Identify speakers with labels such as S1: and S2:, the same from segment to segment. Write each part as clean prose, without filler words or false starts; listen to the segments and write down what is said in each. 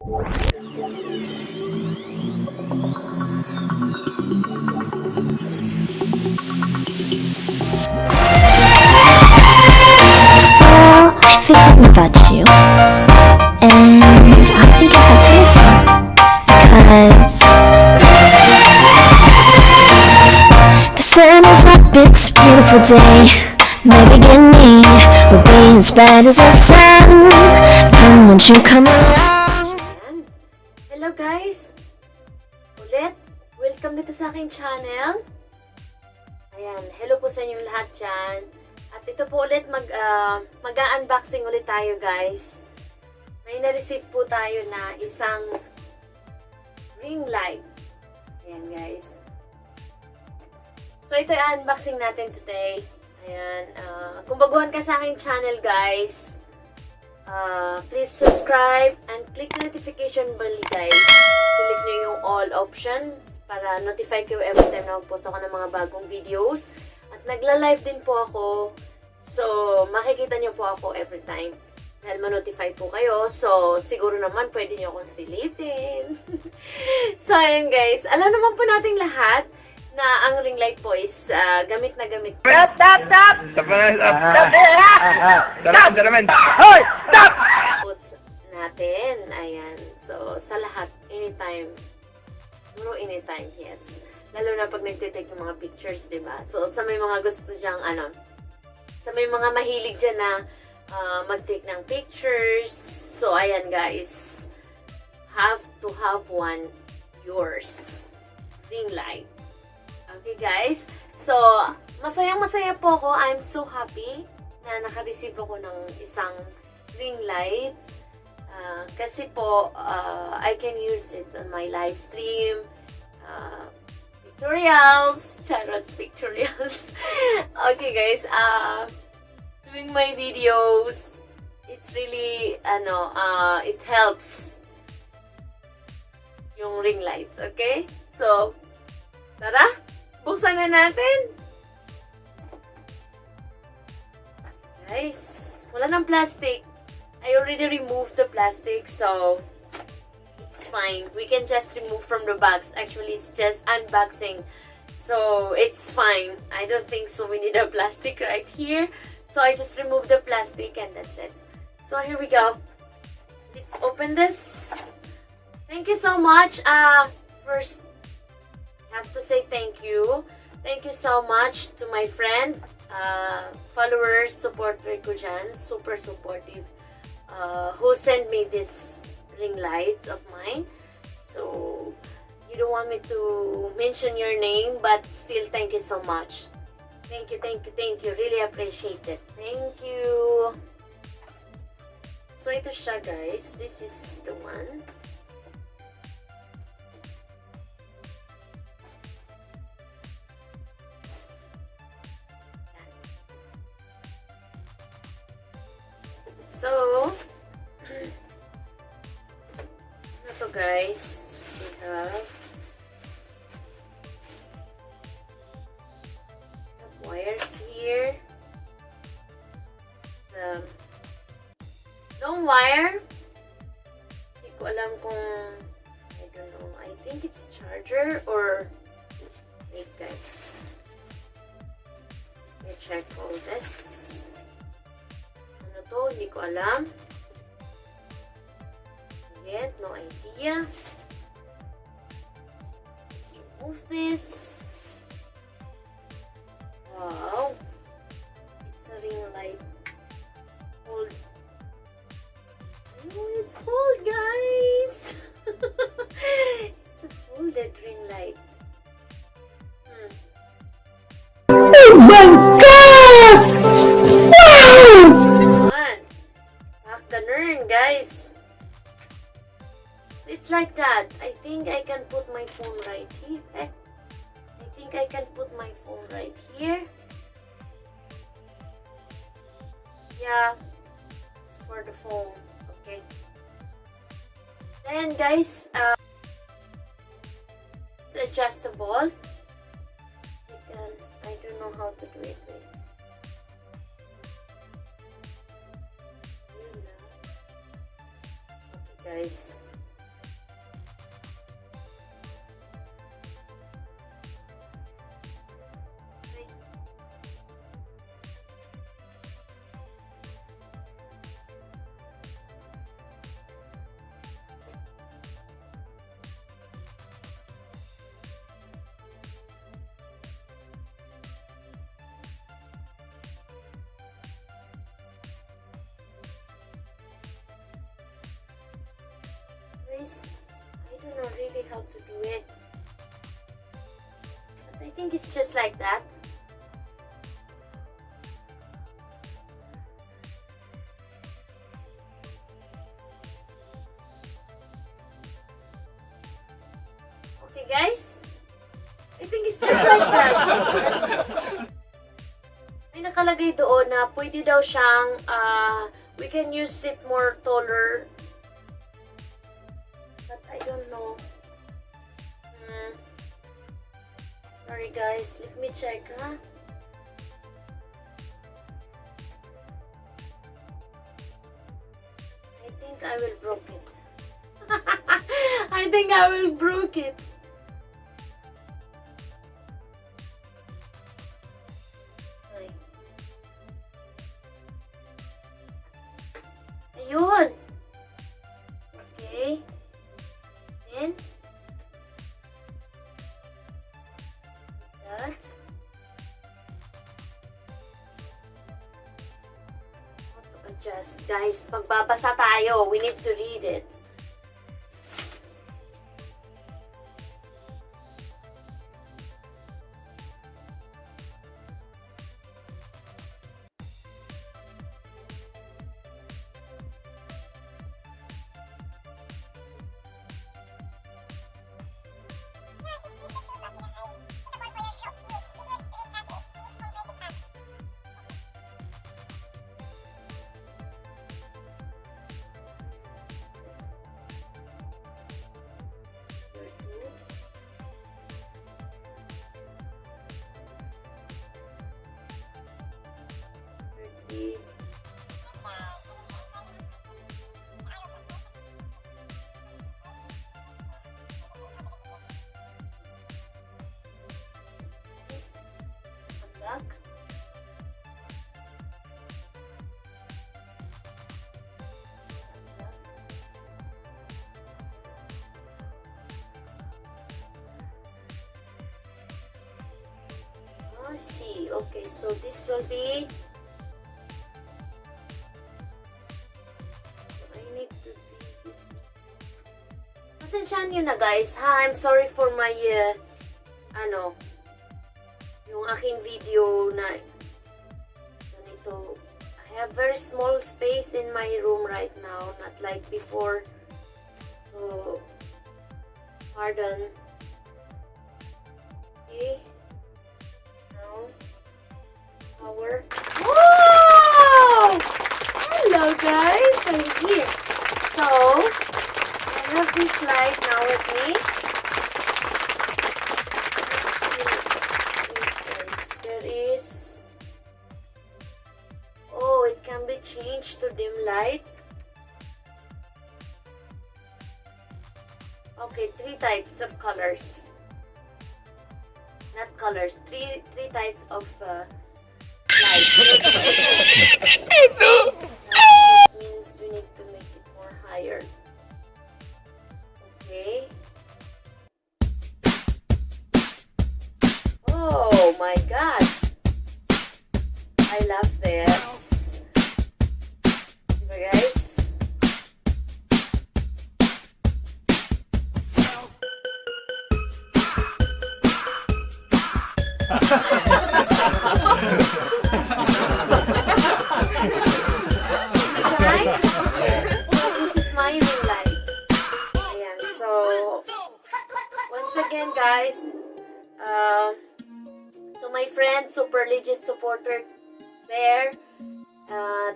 S1: Thinking about you, and I think I have to listen because the sun is up, it's a beautiful day. My beginning will be as bright as the sun. Come, won't you come along?
S2: Hello guys! Ulit, welcome dito sa aking channel. Ayan, hello po sa inyong lahat dyan. At ito po ulit, mag-unboxing ulit tayo guys. May na-receive po tayo na isang ring light. Ayan guys. So ito yung unboxing natin today. Ayan, kung baguhan ka sa aking channel guys, please subscribe and click the notification bell guys. Select nyo yung all options para notify kayo every time na mag-post ako ng mga bagong videos. At nagla-live din po ako. So, makikita nyo po ako every time. Dahil ma-notify po kayo. So, siguro naman pwede nyo akong silipin. So, ayan guys. Alam naman po nating lahat na ang ring light po is gamit na gamit.
S3: Stop! Stop! Hoy! Stop!
S2: Natin. Ayan. So, sa lahat, anytime. Siguro anytime, yes. Lalo na pag nagtitake ng mga pictures, diba? So, sa may mga gusto dyang, sa may mga mahilig dyan na mag-take ng pictures. So, ayan guys. Have to have one yours. Ring light. Okay guys. So, masayang-masaya po ako. I'm so happy na naka-receive ako ng isang ring light. Kasi po, I can use it on my live stream, pictorials, charots pictorials. Okay guys, doing my videos, it's really, it helps yung ring lights, okay? So, tara, buksan na natin. Guys, wala ng plastic. I already removed the plastic, so it's fine. We can just remove from the box. Actually, it's just unboxing, so it's fine. I don't think so we need a plastic right here. So I just removed the plastic and that's it. So here we go. Let's open this. Thank you so much. First, I have to say thank you. Thank you so much to my friend, followers, supporter ko dyan. Super supportive. Who sent me this ring light of mine. So, you don't want me to mention your name, but still thank you so much. Thank you, thank you, thank you. Really appreciate it. Thank you. So, ito siya guys. This is the one. So, ito guys, we have wires here. The long wire. Hindi ko alam kung, I don't know, I think it's charger or, wait guys. Let me check all this. Hindi ko alam. Yet, no idea. Let's remove this. Wow. It's a ring light. Hold. Oh, it's cold, guys. It's a folded ring light.
S3: Oh my God!
S2: Guys, it's like that. I think I can put my phone right here. I think I can put my phone right here. Yeah, it's for the phone. Okay. Then guys, it's adjustable. I don't know how to do it. Guys, guys. I don't know really how to do it. But I think it's just like that. Okay guys, I think it's just like that. May nakalagay doon na pwede daw siyang, we can use it more taller. But I don't know. Sorry guys, let me check, huh? I think I will broke it. I think I will broke it. Ayun. Okay. Then, that. How to adjust? Guys, magbabasa tayo. We need to read it. Back. Oh, see. Okay, so this will be. I need to be this. Pasensyahan nyo na guys, ha? I'm sorry for my yung aking video na ganito. I have very small space in my room right now, not like before. So, pardon. Okay. Now, power. Whoa! Hello guys! I'm here. So, I have this light now with me. Change to dim light. Okay, 3 types of colors. Not colors, three types of light. This means we need to make it more higher. Okay. Oh my god. I love this. Guys. Guys, this is my ring light. Ayan, so once again guys, to my friend, super legit supporter there,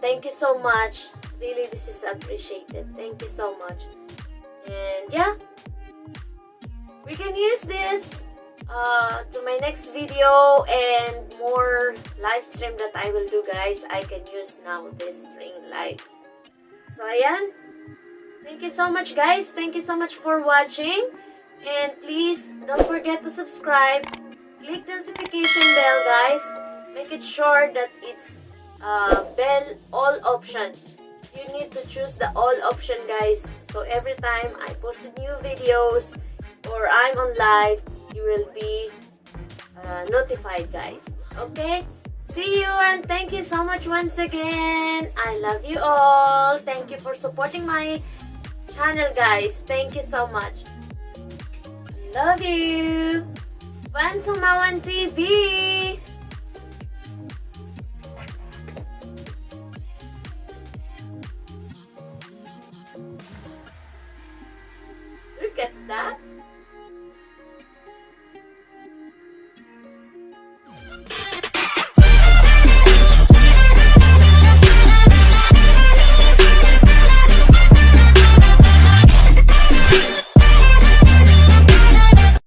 S2: thank you so much. Really, this is appreciated. Thank you so much. And yeah, we can use this to my next video and more live stream that I will do guys. I can use now this ring light. So ayan, thank you so much guys. Thank you so much for watching, and please don't forget to subscribe, click the notification bell guys, make it sure that it's bell all option. You need to choose the all option guys, so every time I post new videos or I'm on live, you will be notified guys. Okay, see you and thank you so much once again. I love you all. Thank you for supporting my channel, guys. Thank you so much. Love you! vaNz jumawAn TV! Look at that!